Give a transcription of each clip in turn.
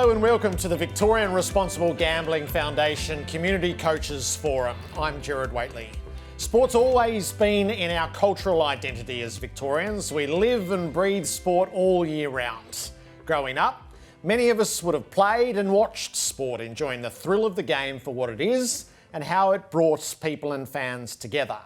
Hello and welcome to the Victorian Responsible Gambling Foundation Community Coaches Forum. I'm Gerard Waitley. Sport's always been in our cultural identity as Victorians. We live and breathe sport all year round. Growing up, many of us would have played and watched sport, enjoying the thrill of the game for what it is and how it brought people and fans together.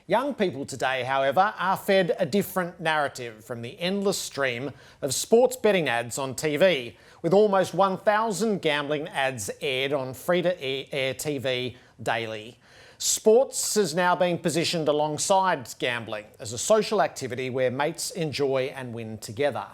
Young people today, however, are fed a different narrative from the endless stream of sports betting ads on TV, with almost 1,000 gambling ads aired on free-to-air TV daily. Sports is now being positioned alongside gambling as a social activity where mates enjoy and win together.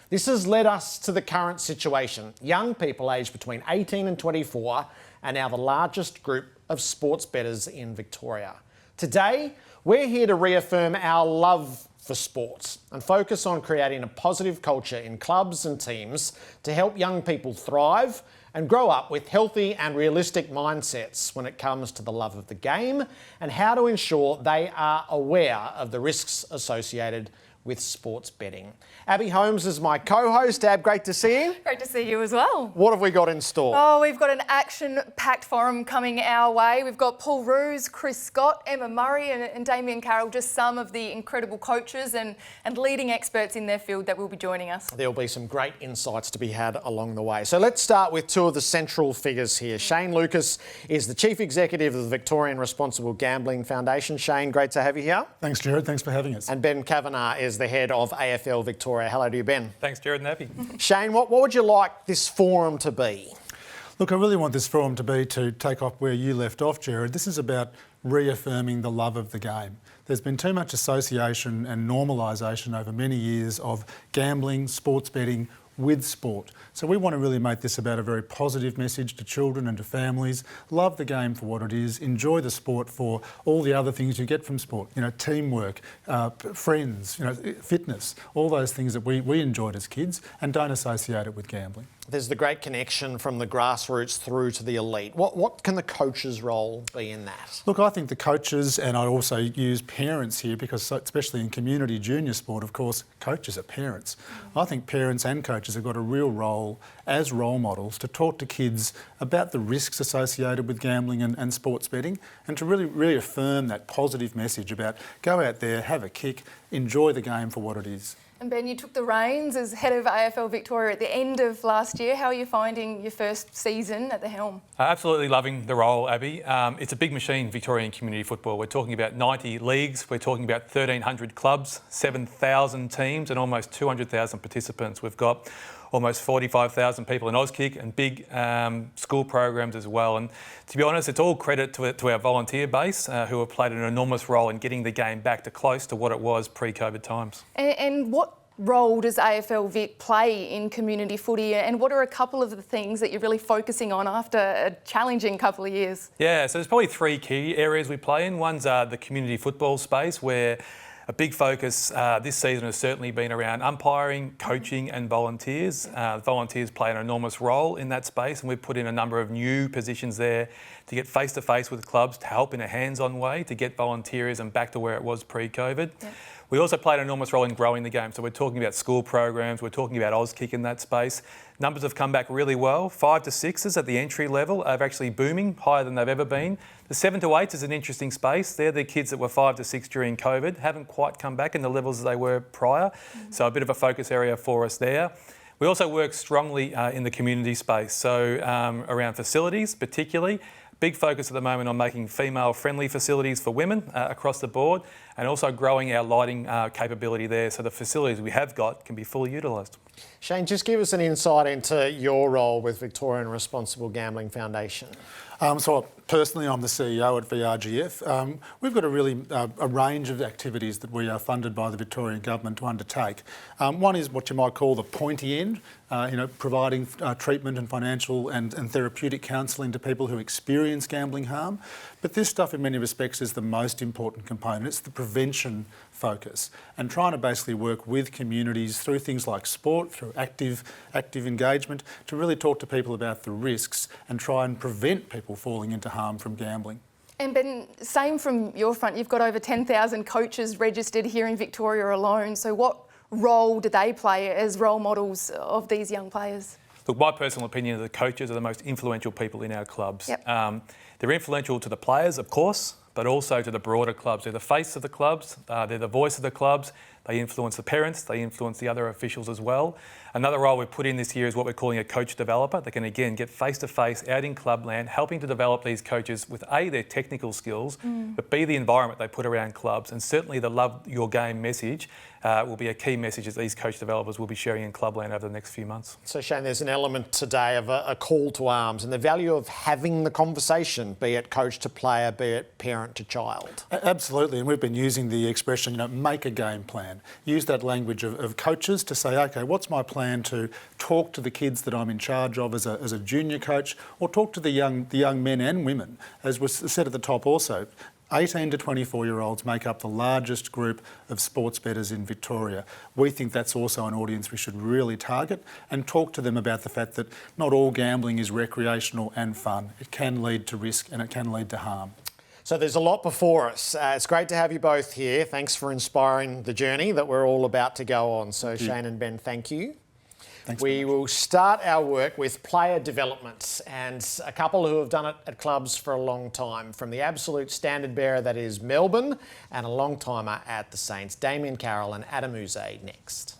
This has led us to the current situation. Young people aged between 18 and 24 are now the largest group of sports bettors in Victoria. Today, we're here to reaffirm our love for sports and focus on creating a positive culture in clubs and teams to help young people thrive and grow up with healthy and realistic mindsets when it comes to the love of the game and how to ensure they are aware of the risks associated with sports betting. Abby Holmes is my co-host. Ab, great to see you. Great to see you as well. What have we got in store? Oh, we've got an action-packed forum coming our way. We've got Paul Roos, Chris Scott, Emma Murray and Damien Carroll, just some of the incredible coaches and leading experts in their field that will be joining us. There'll be some great insights to be had along the way. So let's start with two of the central figures here. Shane Lucas is the Chief Executive of the Victorian Responsible Gambling Foundation. Shane, great to have you here. Thanks, Gerard. Thanks for having us. And Ben Kavenagh is the head of AFL Victoria. Hello to you, Ben. Thanks, Gerard and Abby. Shane, what would you like this forum to be? Look, I really want this forum to take off where you left off, Gerard. This is about reaffirming the love of the game. There's been too much association and normalisation over many years of gambling, sports betting with sport. So we want to really make this about a very positive message to children and to families. Love the game for what it is. Enjoy the sport for all the other things you get from sport. You know, teamwork, friends, fitness, all those things that we enjoyed as kids, and don't associate it with gambling. There's the great connection from the grassroots through to the elite. What can the coach's role be in that? Look, I think the coaches, and I also use parents here because especially in community junior sport, of course, coaches are parents. I think parents and coaches have got a real role as role models to talk to kids about the risks associated with gambling and sports betting, and to really reaffirm that positive message about go out there, have a kick, enjoy the game for what it is. And Ben, you took the reins as head of AFL Victoria at the end of last year. How are you finding your first season at the helm? Absolutely loving the role, Abby. It's a big machine, Victorian community football. We're talking about 90 leagues, we're talking about 1,300 clubs, 7,000 teams and almost 200,000 participants. We've got almost 45,000 people in Auskick and big school programs as well. And to be honest, it's all credit to our volunteer base who have played an enormous role in getting the game back to close to what it was pre-COVID times. And what role does AFL Vic play in community footy, and what are a couple of the things that you're really focusing on after a challenging couple of years? Yeah, so there's probably three key areas we play in. One's the community football space, where a big focus this season has certainly been around umpiring, coaching and volunteers. Volunteers play an enormous role in that space, and we've put in a number of new positions there to get face-to-face with clubs, to help in a hands-on way, to get volunteerism back to where it was pre-COVID. Yep. We also played an enormous role in growing the game. So we're talking about school programs, we're talking about Auskick in that space. Numbers have come back really well. 5 to 6s at the entry level are actually booming, higher than they've ever been. The 7 to 8s is an interesting space. They're the kids that were 5 to 6 during COVID, haven't quite come back in the levels they were prior. So a bit of a focus area for us there. We also work strongly in the community space. So around facilities particularly. Big focus at the moment on making female-friendly facilities for women across the board, and also growing our lighting capability there so the facilities we have got can be fully utilised. Shane, just give us an insight into your role with Victorian Responsible Gambling Foundation. So personally, I'm the CEO at VRGF. We've got a range of activities that we are funded by the Victorian Government to undertake. One is what you might call the pointy end, providing treatment and financial and therapeutic counselling to people who experience gambling harm. But this stuff in many respects is the most important component. It's the prevention focus, and trying to basically work with communities through things like sport, through active engagement, to really talk to people about the risks and try and prevent people falling into harm from gambling. And Ben, same from your front, you've got over 10,000 coaches registered here in Victoria alone. So what role do they play as role models of these young players? Look, my personal opinion is the coaches are the most influential people in our clubs. Yep. They're influential to the players, of course, but also to the broader clubs. They're the face of the clubs, they're the voice of the clubs, they influence the parents, they influence the other officials as well. Another role we've put in this year is what we're calling a coach developer. They can again get face-to-face out in clubland, helping to develop these coaches with A, their technical skills, but B, the environment they put around clubs. And certainly the love your game message will be a key message that these coach developers will be sharing in clubland over the next few months. So Shane, there's an element today of a call to arms and the value of having the conversation, be it coach to player, be it parent to child. Absolutely, and we've been using the expression, make a game plan. Use that language of coaches to say, okay, what's my plan to talk to the kids that I'm in charge of as a junior coach, or talk to the young men and women, as was said at the top also. 18 to 24-year-olds make up the largest group of sports bettors in Victoria. We think that's also an audience we should really target and talk to them about the fact that not all gambling is recreational and fun. It can lead to risk and it can lead to harm. So there's a lot before us. It's great to have you both here. Thanks for inspiring the journey that we're all about to go on. So Shane and Ben, thank you. Thanks we will start our work with player development and a couple who have done it at clubs for a long time, from the absolute standard bearer that is Melbourne and a long timer at the Saints, Damien Carroll and Adam Uze next.